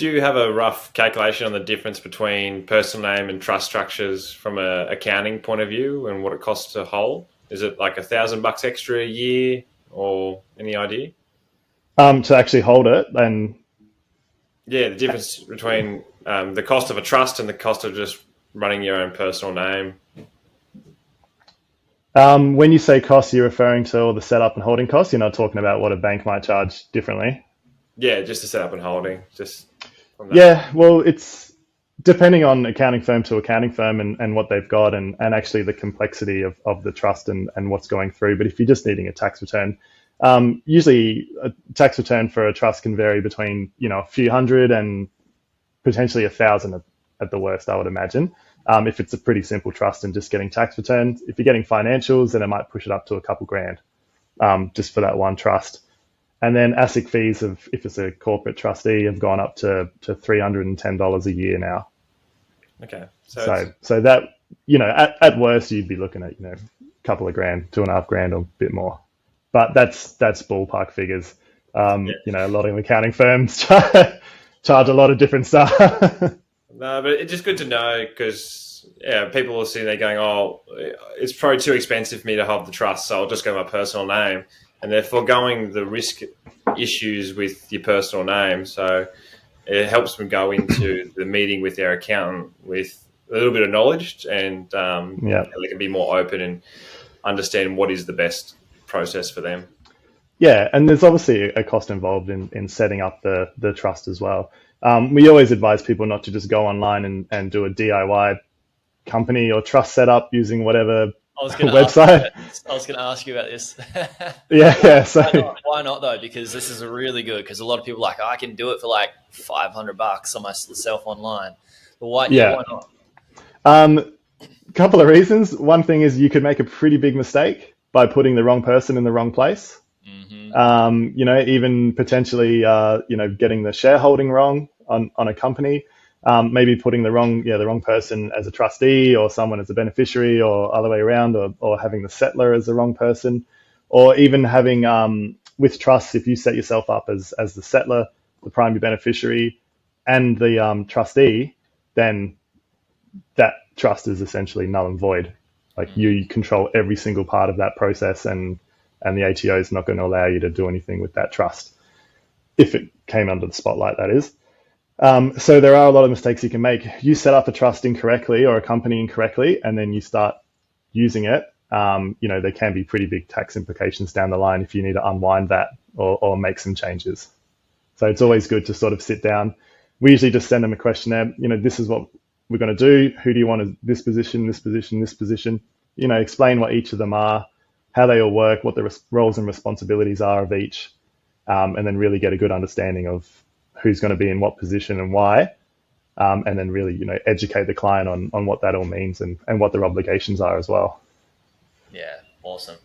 Do you have a rough calculation on the difference between personal name and trust structures from a accounting point of view and what it costs to hold? Is it like $1,000 extra a year, or any idea? To actually hold it, and Yeah, the difference between the cost of a trust and the cost of just running your own personal name. when you say costs, you're referring to all the setup and holding costs. You're not talking about what a bank might charge differently. Yeah, just to set up and holding, just from that. Yeah, well, it's depending on accounting firm to accounting firm and what they've got and actually the complexity of the trust and what's going through. But if you're just needing a tax return, usually a tax return for a trust can vary between, a few hundred and potentially 1,000 at the worst, I would imagine. If it's a pretty simple trust and just getting tax returns. If you're getting financials, then it might push it up to a couple grand, just for that one trust. And then ASIC fees, if it's a corporate trustee, have gone up to $310 a year now. Okay, So that, at worst, you'd be looking at, a couple of grand, 2.5 grand or a bit more. But that's ballpark figures. A lot of accounting firms charge a lot of different stuff. no, but it's just good to know because people are sitting there going, "Oh, it's probably too expensive for me to hold the trust, so I'll just go my personal name," and they're foregoing the risk issues with your personal name. So it helps them go into the meeting with their accountant with a little bit of knowledge, and Yeah. they can be more open and understand what is the best process for them. Yeah, and there's obviously a cost involved in setting up the trust as well. We always advise people not to just go online and do a DIY company or trust setup using whatever website. I was going to ask you about this. Yeah. So Why not though? Because this is really good. Because a lot of people are like, I can do it for like $500 on myself online. But why? yeah, Why not? couple of reasons. One thing is you could make a pretty big mistake by putting the wrong person in the wrong place. Even potentially, getting the shareholding wrong on a company, maybe putting the wrong person as a trustee or someone as a beneficiary or other way around, or having the settler as the wrong person, or even having, with trusts, if you set yourself up as the settler, the primary beneficiary, and the trustee, then that trust is essentially null and void. Like you control every single part of that process, and the ATO is not going to allow you to do anything with that trust if it came under the spotlight, that is. So there are a lot of mistakes you can make. You set up a trust incorrectly or a company incorrectly, and then you start using it. There can be pretty big tax implications down the line if you need to unwind that or make some changes. So it's always good to sort of sit down. We usually just send them a questionnaire. This is what we're going to do. Who do you want as this position, this position, this position? Explain what each of them are, how they all work, what the roles and responsibilities are of each, and then really get a good understanding of who's going to be in what position and why, and then really, educate the client on what that all means and what their obligations are as well. Yeah, awesome.